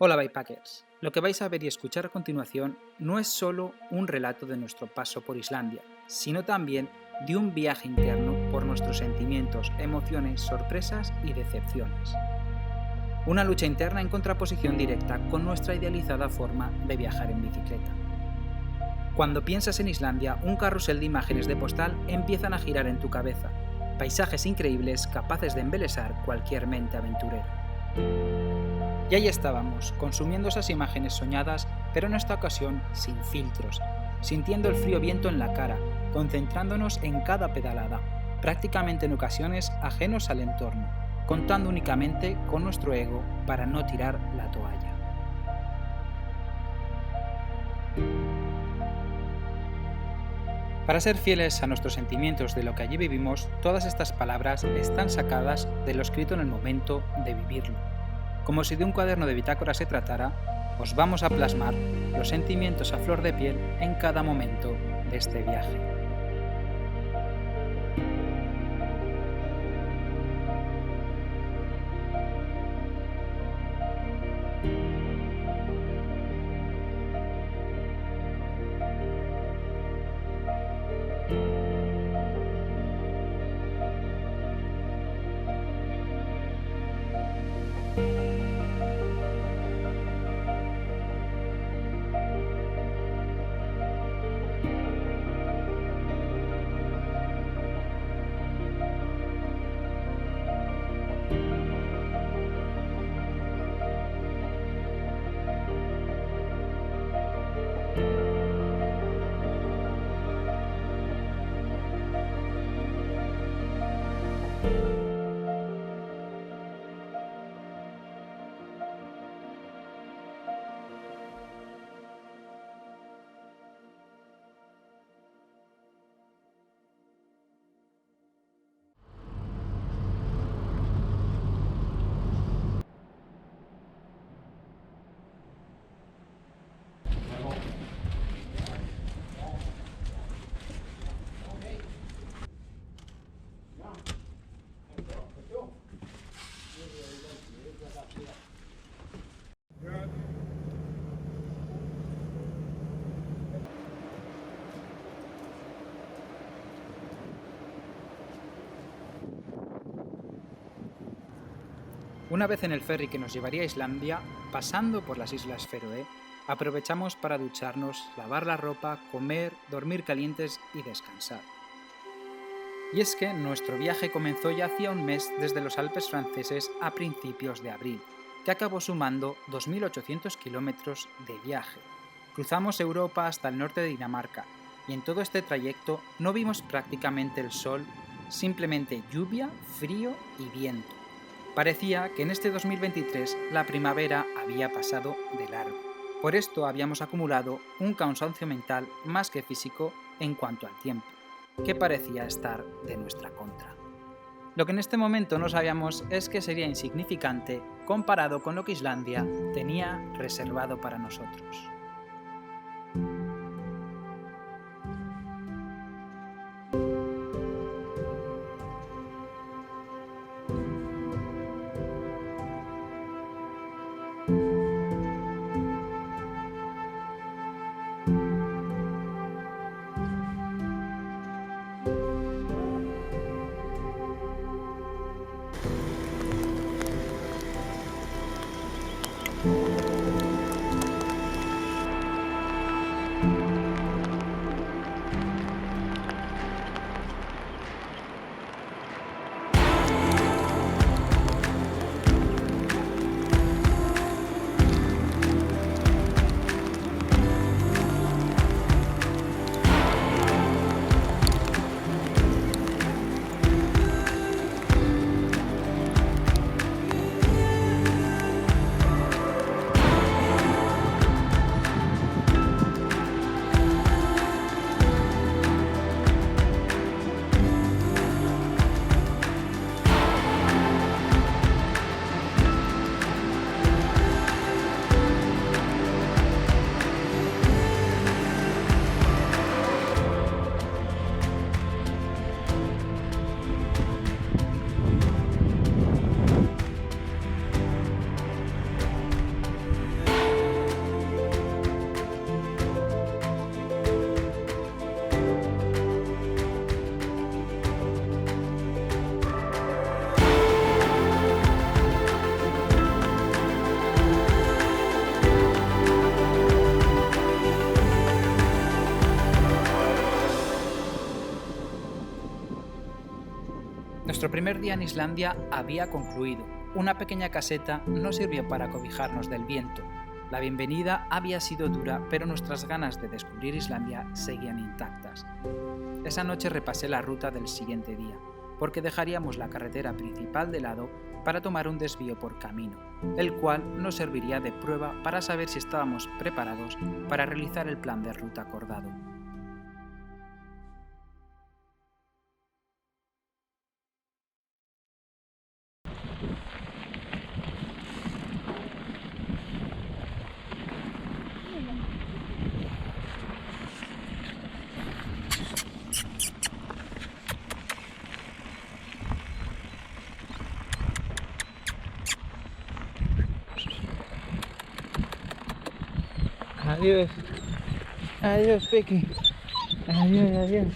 Hola Bikepackers, lo que vais a ver y escuchar a continuación no es solo un relato de nuestro paso por Islandia, sino también de un viaje interno por nuestros sentimientos, emociones, sorpresas y decepciones. Una lucha interna en contraposición directa con nuestra idealizada forma de viajar en bicicleta. Cuando piensas en Islandia, un carrusel de imágenes de postal empiezan a girar en tu cabeza, paisajes increíbles capaces de embelesar cualquier mente aventurera. Y ahí estábamos, consumiendo esas imágenes soñadas, pero en esta ocasión sin filtros, sintiendo el frío viento en la cara, concentrándonos en cada pedalada, prácticamente en ocasiones ajenos al entorno, contando únicamente con nuestro ego para no tirar la toalla. Para ser fieles a nuestros sentimientos de lo que allí vivimos, todas estas palabras están sacadas de lo escrito en el momento de vivirlo. Como si de un cuaderno de bitácora se tratara, os vamos a plasmar los sentimientos a flor de piel en cada momento de este viaje. Una vez en el ferry que nos llevaría a Islandia, pasando por las Islas Feroe, aprovechamos para ducharnos, lavar la ropa, comer, dormir calientes y descansar. Y es que nuestro viaje comenzó ya hacía un mes desde los Alpes franceses a principios de abril, que acabó sumando 2.800 kilómetros de viaje. Cruzamos Europa hasta el norte de Dinamarca, y en todo este trayecto no vimos prácticamente el sol, simplemente lluvia, frío y viento. Parecía que en este 2023 la primavera había pasado de largo. Por esto habíamos acumulado un cansancio mental más que físico en cuanto al tiempo, que parecía estar de nuestra contra. Lo que en este momento no sabíamos es que sería insignificante comparado con lo que Islandia tenía reservado para nosotros. Nuestro primer día en Islandia había concluido. Una pequeña caseta nos sirvió para cobijarnos del viento. La bienvenida había sido dura, pero nuestras ganas de descubrir Islandia seguían intactas. Esa noche repasé la ruta del siguiente día, porque dejaríamos la carretera principal de lado para tomar un desvío por camino, el cual nos serviría de prueba para saber si estábamos preparados para realizar el plan de ruta acordado. Adiós. Adiós, Peque. Adiós, adiós.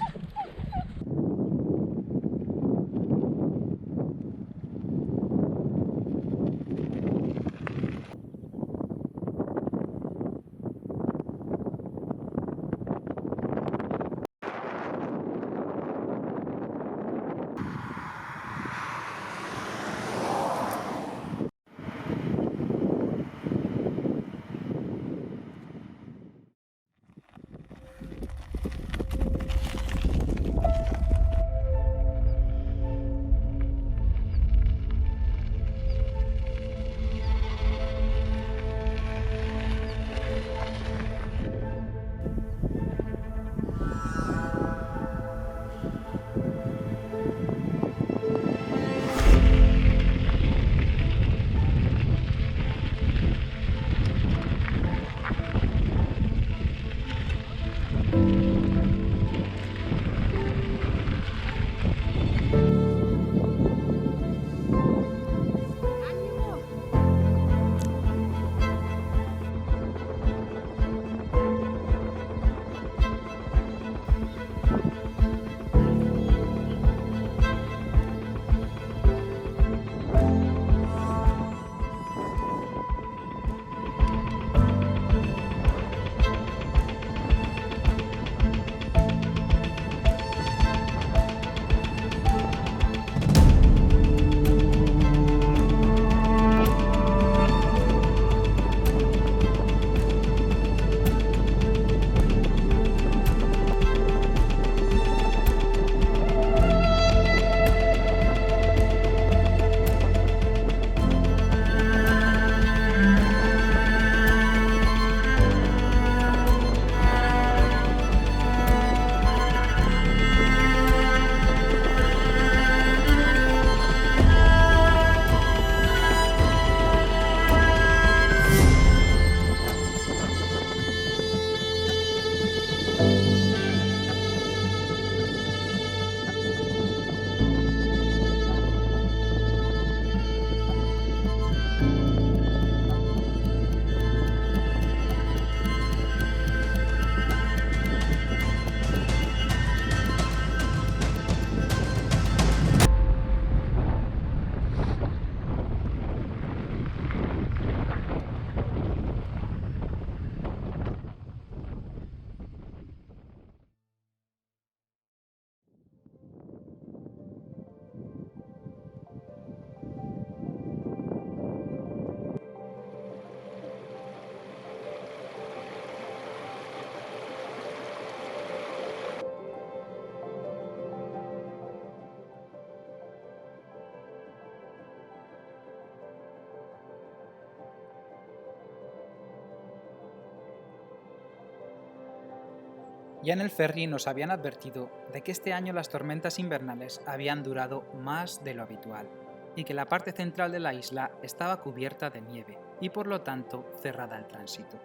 Ya en el ferry nos habían advertido de que este año las tormentas invernales habían durado más de lo habitual y que la parte central de la isla estaba cubierta de nieve y por lo tanto cerrada al tránsito.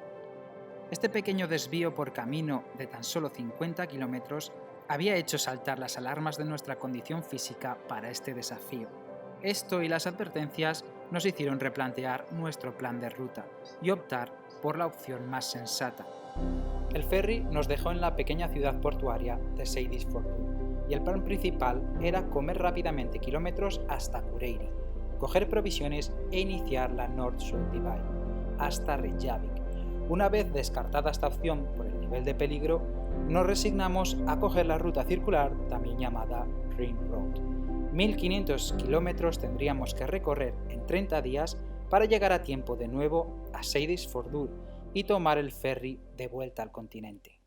Este pequeño desvío por camino de tan solo 50 kilómetros había hecho saltar las alarmas de nuestra condición física para este desafío. Esto y las advertencias nos hicieron replantear nuestro plan de ruta y optar por la opción más sensata. El ferry nos dejó en la pequeña ciudad portuaria de Seyðisfjörður y el plan principal era comer rápidamente kilómetros hasta Akureyri, coger provisiones e iniciar la North-South Divide hasta Reykjavik. Una vez descartada esta opción por el nivel de peligro, nos resignamos a coger la ruta circular, también llamada Ring Road. 1.500 kilómetros tendríamos que recorrer en 30 días para llegar a tiempo de nuevo a Seyðisfjörður y tomar el ferry de vuelta al continente.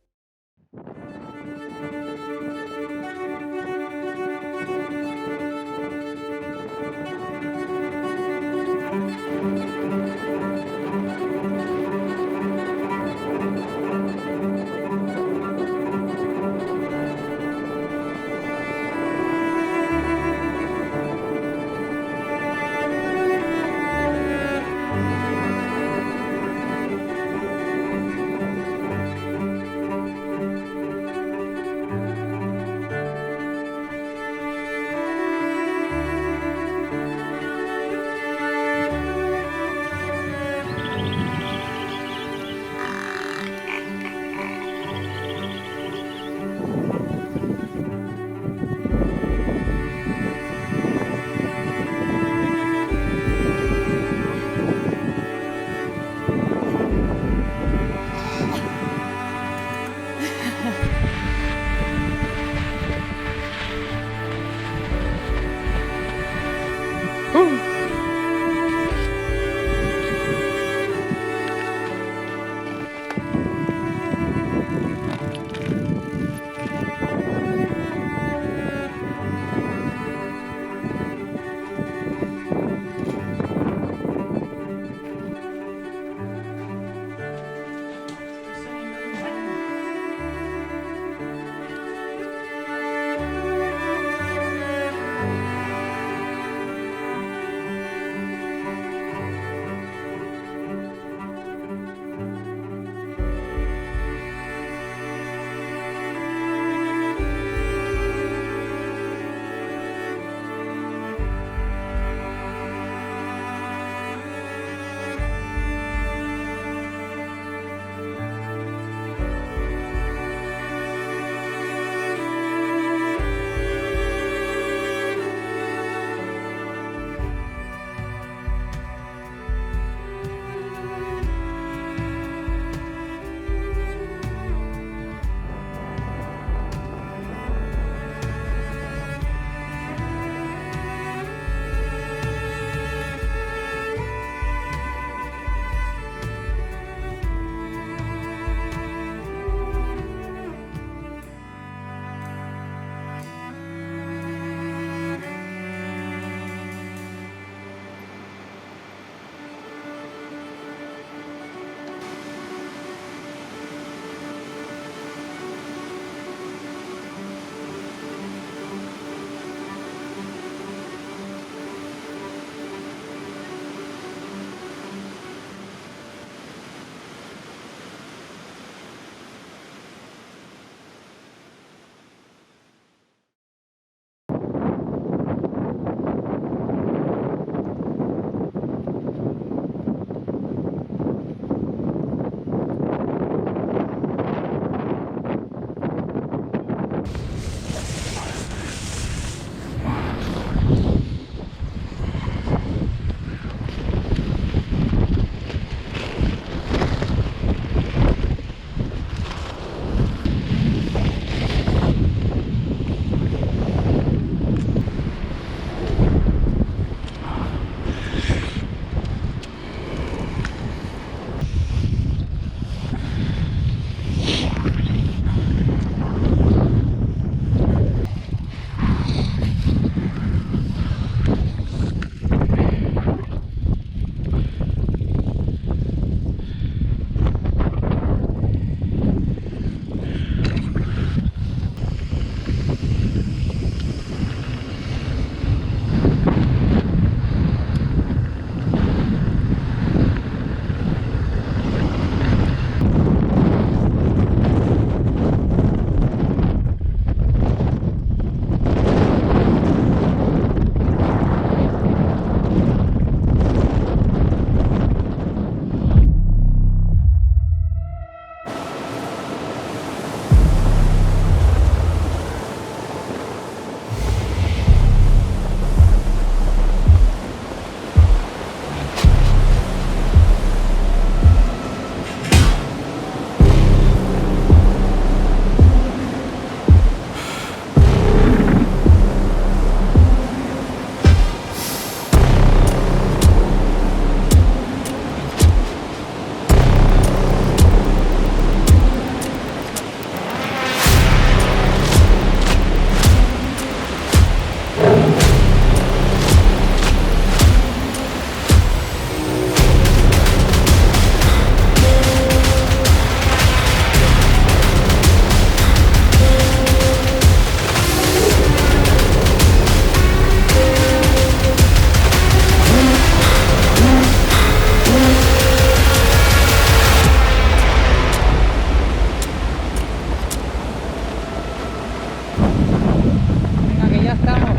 ya estamos.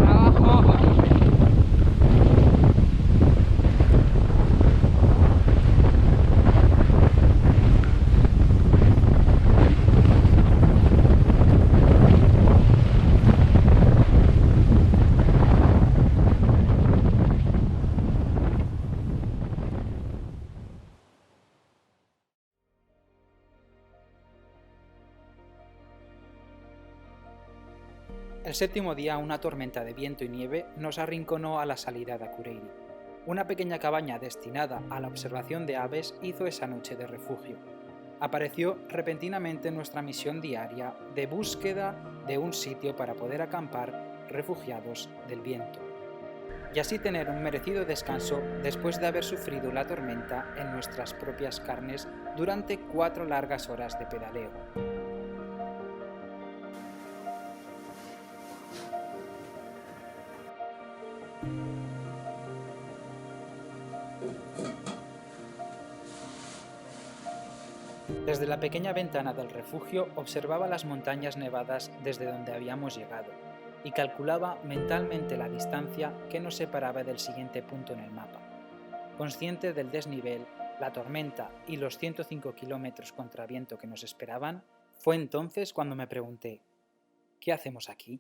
Abajo. El séptimo día, una tormenta de viento y nieve nos arrinconó a la salida de Akureyri. Una pequeña cabaña destinada a la observación de aves hizo esa noche de refugio. Apareció repentinamente nuestra misión diaria de búsqueda de un sitio para poder acampar refugiados del viento, y así tener un merecido descanso después de haber sufrido la tormenta en nuestras propias carnes durante 4 largas horas de pedaleo. Desde la pequeña ventana del refugio observaba las montañas nevadas desde donde habíamos llegado y calculaba mentalmente la distancia que nos separaba del siguiente punto en el mapa. Consciente del desnivel, la tormenta y los 105 kilómetros contra viento que nos esperaban, fue entonces cuando me pregunté: ¿qué hacemos aquí?